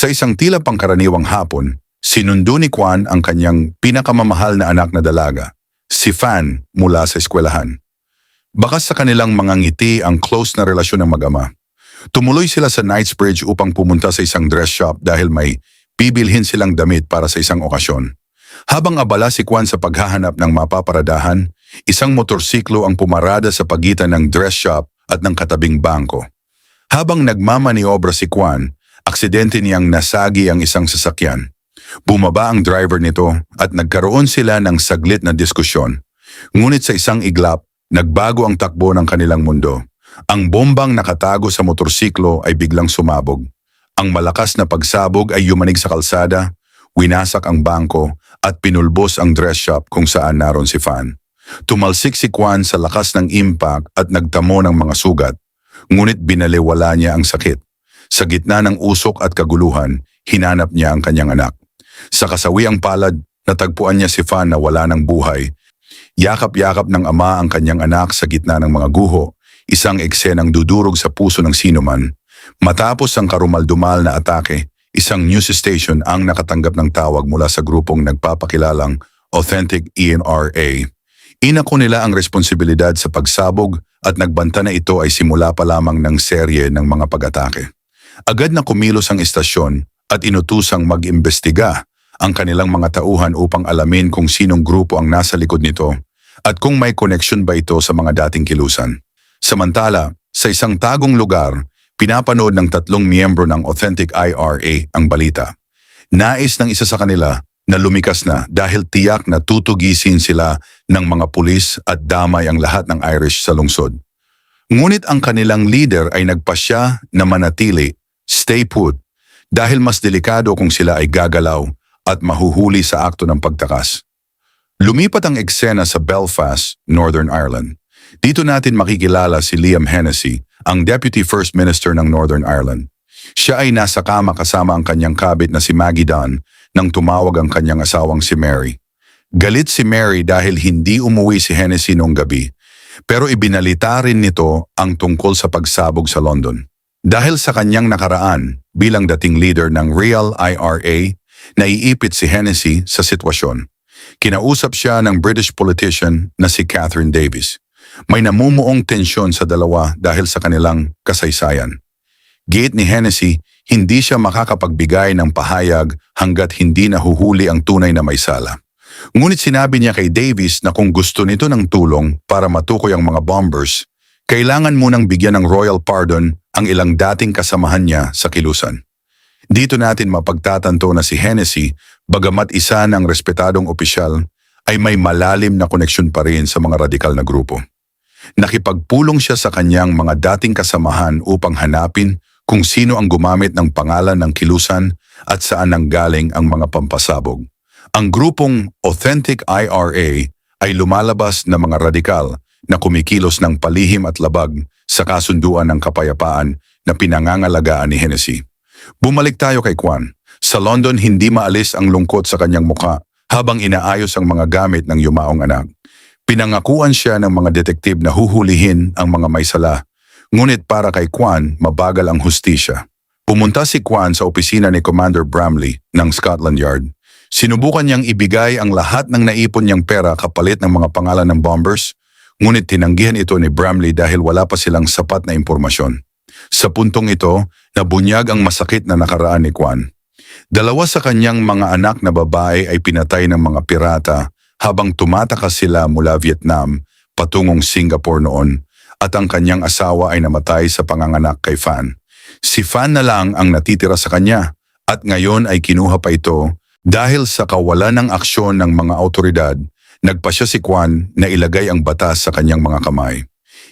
Sa isang tila pangkaraniwang hapon, sinundo ni Kwan ang kanyang pinakamamahal na anak na dalaga, si Fan, mula sa eskwelahan. Bakas sa kanilang mga ngiti ang close na relasyon ng mag-ama. Tumuloy sila sa Knightsbridge upang pumunta sa isang dress shop dahil may bibilhin silang damit para sa isang okasyon. Habang abala si Kwan sa paghahanap ng mapaparadahan, isang motorsiklo ang pumarada sa pagitan ng dress shop at ng katabing bangko. Habang nagmamaniobra si Kwan, aksidente niyang nasagi ang isang sasakyan. Bumaba ang driver nito at nagkaroon sila ng saglit na diskusyon. Ngunit sa isang iglap, nagbago ang takbo ng kanilang mundo. Ang bombang nakatago sa motorsiklo ay biglang sumabog. Ang malakas na pagsabog ay yumanig sa kalsada, winasak ang bangko at pinulbos ang dress shop kung saan naroon si Fan. Tumalsik si Kwan sa lakas ng impact at nagtamo ng mga sugat, ngunit binaliwala niya ang sakit. Sa gitna ng usok at kaguluhan, hinanap niya ang kanyang anak. Sa kasawiang palad, natagpuan niya si Fan na wala ng buhay. Yakap-yakap ng ama ang kanyang anak sa gitna ng mga guho, isang eksenang dudurog sa puso ng sinuman. Matapos ang karumaldumal na atake, isang news station ang nakatanggap ng tawag mula sa grupong nagpapakilalang Authentic ENRA. Inako nila ang responsibilidad sa pagsabog at nagbanta na ito ay simula pa lamang ng serye ng mga pag-atake. Agad na kumilos ang istasyon at inutusang mag-imbestiga ang kanilang mga tauhan upang alamin kung sinong grupo ang nasa likod nito at kung may koneksyon ba ito sa mga dating kilusan. Samantala, sa isang tagong lugar, pinapanood ng 3 miyembro ng Authentic IRA ang balita. Nais ng isa sa kanila na lumikas na dahil tiyak na tutugisin sila ng mga pulis at damay ang lahat ng Irish sa lungsod. Ngunit ang kanilang leader ay nagpasya na manatili, stay put, dahil mas delikado kung sila ay gagalaw at mahuhuli sa akto ng pagtakas. Lumipat ang eksena sa Belfast, Northern Ireland. Dito natin makikilala si Liam Hennessy, ang Deputy First Minister ng Northern Ireland. Siya ay nasa kama kasama ang kanyang kabit na si Maggie Dunn nang tumawag ang kanyang asawang si Mary. Galit si Mary dahil hindi umuwi si Hennessy noong gabi, pero ibinalita rin nito ang tungkol sa pagsabog sa London. Dahil sa kanyang nakaraan bilang dating leader ng Real IRA, naiipit si Hennessy sa sitwasyon. Kinausap siya ng British politician na si Catherine Davies. May namumuong tensyon sa dalawa dahil sa kanilang kasaysayan. Giit ni Hennessy, hindi siya makakapagbigay ng pahayag hanggat hindi nahuhuli ang tunay na may sala. Ngunit sinabi niya kay Davies na kung gusto nito ng tulong para matukoy ang mga bombers, kailangan munang bigyan ng royal pardon ang ilang dating kasamahan niya sa kilusan. Dito natin mapagtatanto na si Hennessy, bagamat isa ng respetadong opisyal, ay may malalim na koneksyon pa rin sa mga radikal na grupo. Nakipagpulong siya sa kanyang mga dating kasamahan upang hanapin kung sino ang gumamit ng pangalan ng kilusan at saan nanggaling ang mga pampasabog. Ang grupong Authentic IRA ay lumalabas na mga radikal na kumikilos ng palihim at labag sa kasunduan ng kapayapaan na pinangangalagaan ni Hennessy. Bumalik tayo kay Kwan. Sa London, hindi maalis ang lungkot sa kanyang mukha habang inaayos ang mga gamit ng yumaong anak. Pinangakuan siya ng mga detektib na huhulihin ang mga may sala. Ngunit para kay Kwan, mabagal ang hustisya. Pumunta si Kwan sa opisina ni Commander Bramley ng Scotland Yard. Sinubukan niyang ibigay ang lahat ng naipon niyang pera kapalit ng mga pangalan ng bombers, ngunit tinanggihan ito ni Bramley dahil wala pa silang sapat na impormasyon. Sa puntong ito, nabunyag ang masakit na nakaraan ni Kwan. 2 sa kanyang mga anak na babae ay pinatay ng mga pirata habang tumatakas sila mula Vietnam patungong Singapore noon at ang kanyang asawa ay namatay sa panganganak kay Fan. Si Fan na lang ang natitira sa kanya at ngayon ay kinuha pa ito dahil sa kawalan ng aksyon ng mga awtoridad, nagpasya si Kwan na ilagay ang batas sa kanyang mga kamay.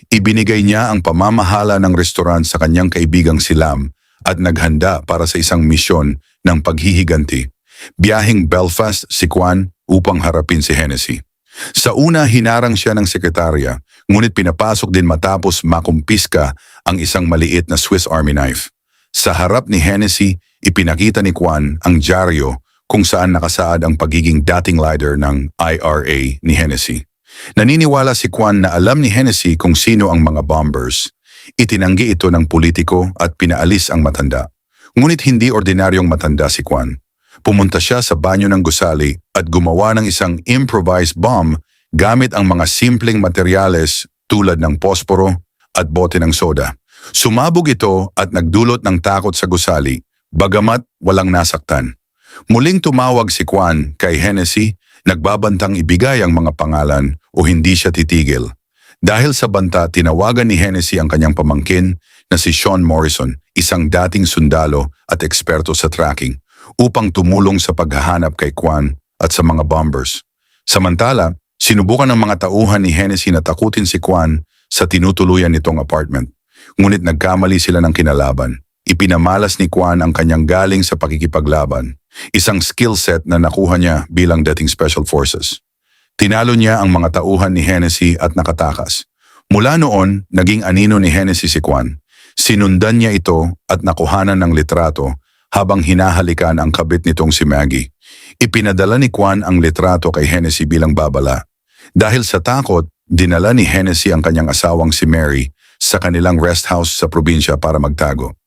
Ibinigay niya ang pamamahala ng restaurant sa kanyang kaibigang si Lam at naghanda para sa isang misyon ng paghihiganti. Biyaheng Belfast si Kwan upang harapin si Hennessy. Sa una, hinarang siya ng sekretarya, ngunit pinapasok din matapos makumpiska ang isang maliit na Swiss Army knife. Sa harap ni Hennessy, ipinakita ni Kwan ang dyaryo kung saan nakasaad ang pagiging dating leader ng IRA ni Hennessy. Naniniwala si Kwan na alam ni Hennessy kung sino ang mga bombers. Itinanggi ito ng politiko at pinaalis ang matanda. Ngunit hindi ordinaryong matanda si Kwan. Pumunta siya sa banyo ng gusali at gumawa ng isang improvised bomb gamit ang mga simpleng materyales tulad ng posporo at bote ng soda. Sumabog ito at nagdulot ng takot sa gusali, bagamat walang nasaktan. Muling tumawag si Kwan kay Hennessy, nagbabantang ibigay ang mga pangalan o hindi siya titigil. Dahil sa banta, tinawagan ni Hennessy ang kanyang pamangkin na si Sean Morrison, isang dating sundalo at eksperto sa tracking, upang tumulong sa paghahanap kay Kwan at sa mga bombers. Samantala, sinubukan ng mga tauhan ni Hennessy na takutin si Kwan sa tinutuluyan nitong apartment. Ngunit nagkamali sila ng kinalaban. Ipinamalas ni Kwan ang kanyang galing sa pakikipaglaban, isang skill set na nakuha niya bilang dating Special Forces. Tinalo niya ang mga tauhan ni Hennessy at nakatakas. Mula noon, naging anino ni Hennessy si Kwan. Sinundan niya ito at nakuhanan ng litrato habang hinahalikan ang kabit nitong si Maggie. Ipinadala ni Kwan ang litrato kay Hennessy bilang babala. Dahil sa takot, dinala ni Hennessy ang kanyang asawang si Mary sa kanilang rest house sa probinsya para magtago.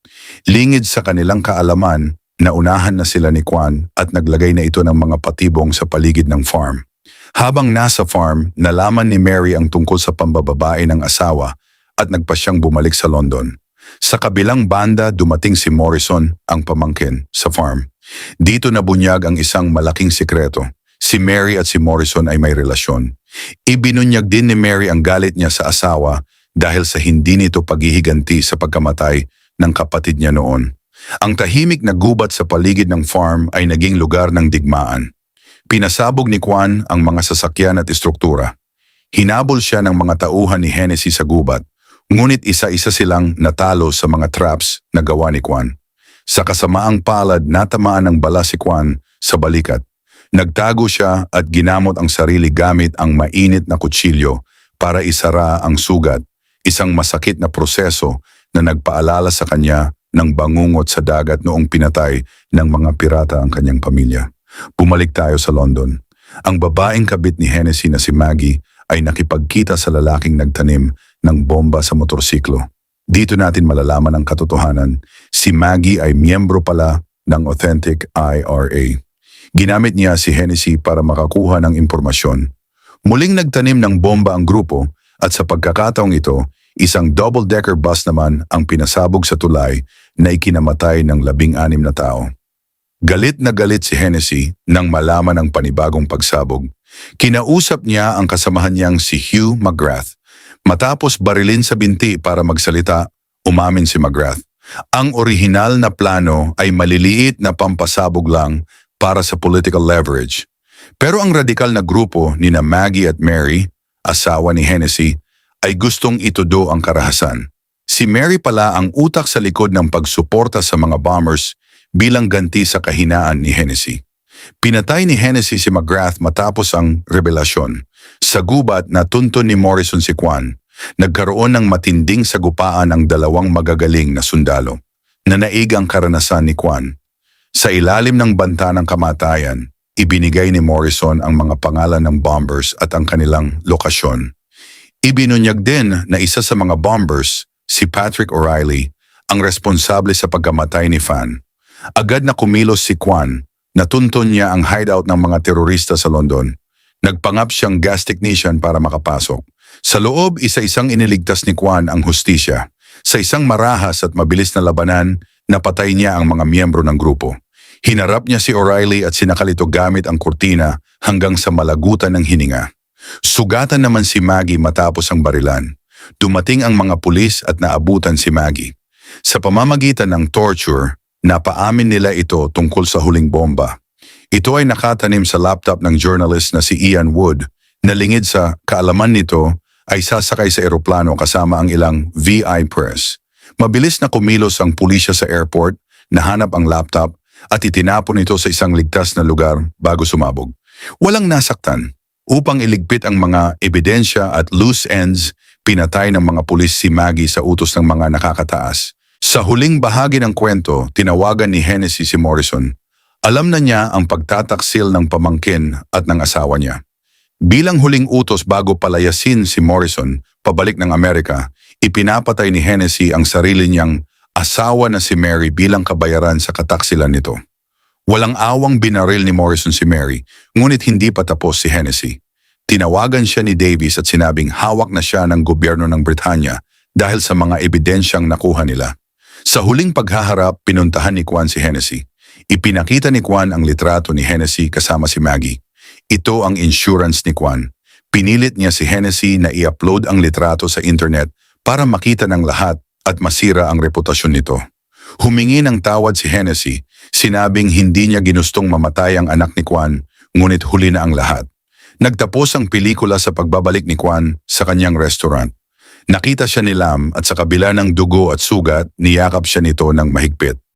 Lingid sa kanilang kaalaman, naunahan na sila ni Kwan at naglagay na ito ng mga patibong sa paligid ng farm. Habang nasa farm, nalaman ni Mary ang tungkol sa pambababae ng asawa at nagpa siyang bumalik sa London. Sa kabilang banda, dumating si Morrison, ang pamangkin, sa farm. Dito nabunyag ang isang malaking sikreto. Si Mary at si Morrison ay may relasyon. Ibinunyag din ni Mary ang galit niya sa asawa dahil sa hindi nito paghihiganti sa pagkamatay ng kapatid niya noon. Ang tahimik na gubat sa paligid ng farm ay naging lugar ng digmaan. Pinasabog ni Kwan ang mga sasakyan at istruktura. Hinabol siya ng mga tauhan ni Hennessy sa gubat, ngunit isa-isa silang natalo sa mga traps na gawa ni Kwan. Sa kasamaang palad, natamaan ng bala si Kwan sa balikat. Nagtago siya at ginamot ang sarili gamit ang mainit na kutsilyo para isara ang sugat, isang masakit na proseso na nagpaalala sa kanya ng bangungot sa dagat noong pinatay ng mga pirata ang kanyang pamilya. Bumalik tayo sa London. Ang babaeng kabit ni Hennessy na si Maggie ay nakipagkita sa lalaking nagtanim ng bomba sa motorsiklo. Dito natin malalaman ang katotohanan. Si Maggie ay miyembro pala ng Authentic IRA. Ginamit niya si Hennessy para makakuha ng impormasyon. Muling nagtanim ng bomba ang grupo at sa pagkakataong ito, isang double-decker bus naman ang pinasabog sa tulay na ikinamatay ng 16 na tao. Galit na galit si Hennessy nang malaman ang panibagong pagsabog. Kinausap niya ang kasamahan niyang si Hugh McGrath. Matapos barilin sa binti para magsalita, umamin si McGrath. Ang orihinal na plano ay maliliit na pampasabog lang para sa political leverage. Pero ang radikal na grupo ni na Maggie at Mary, asawa ni Hennessy, ay gustong itudo ang karahasan. Si Mary pala ang utak sa likod ng pagsuporta sa mga bombers bilang ganti sa kahinaan ni Hennessy. Pinatay ni Hennessy si McGrath matapos ang rebelasyon. Sa gubat, natuntun ni Morrison si Kwan. Nagkaroon ng matinding sagupaan ang dalawang magagaling na sundalo. Nanaig ang karanasan ni Kwan. Sa ilalim ng banta ng kamatayan, ibinigay ni Morrison ang mga pangalan ng bombers at ang kanilang lokasyon. Ibinunyag din na isa sa mga bombers, si Patrick O'Reilly, ang responsable sa pagkamatay ni Fan. Agad na kumilos si Kwan, natuntun niya ang hideout ng mga terorista sa London. Nagpangap siyang gas technician para makapasok. Sa loob, isa-isang iniligtas ni Kwan ang hustisya. Sa isang marahas at mabilis na labanan, napatay niya ang mga miyembro ng grupo. Hinarap niya si O'Reilly at sinakal ito gamit ang kurtina hanggang sa malagutan ng hininga. Sugatan naman si Maggie matapos ang barilan. Dumating ang mga pulis at naabutan si Maggie. Sa pamamagitan ng torture, napaamin nila ito tungkol sa huling bomba. Ito ay nakatanim sa laptop ng journalist na si Ian Wood, na lingid sa kaalaman nito ay sasakay sa eroplano kasama ang ilang VI press. Mabilis na kumilos ang pulisya sa airport, nahanap ang laptop at itinapon ito sa isang ligtas na lugar bago sumabog. Walang nasaktan. Upang iligpit ang mga ebidensya at loose ends, pinatay ng mga pulis si Maggie sa utos ng mga nakakataas. Sa huling bahagi ng kwento, tinawagan ni Hennessy si Morrison. Alam na niya ang pagtataksil ng pamangkin at ng asawa niya. Bilang huling utos bago palayasin si Morrison pabalik ng Amerika, ipinapatay ni Hennessy ang sarili niyang asawa na si Mary bilang kabayaran sa kataksilan nito. Walang awang binaril ni Morrison si Mary, ngunit hindi pa tapos si Hennessy. Tinawagan siya ni Davis at sinabing hawak na siya ng gobyerno ng Britanya dahil sa mga ebidensyang nakuha nila. Sa huling paghaharap, pinuntahan ni Kwan si Hennessy. Ipinakita ni Kwan ang litrato ni Hennessy kasama si Maggie. Ito ang insurance ni Kwan. Pinilit niya si Hennessy na i-upload ang litrato sa internet para makita ng lahat at masira ang reputasyon nito. Humingi ng tawad si Hennessy, sinabing hindi niya ginustong mamatay ang anak ni Kwan, ngunit huli na ang lahat. Nagtapos ang pelikula sa pagbabalik ni Kwan sa kanyang restaurant. Nakita siya ni Lam at sa kabila ng dugo at sugat, niyakap siya nito ng mahigpit.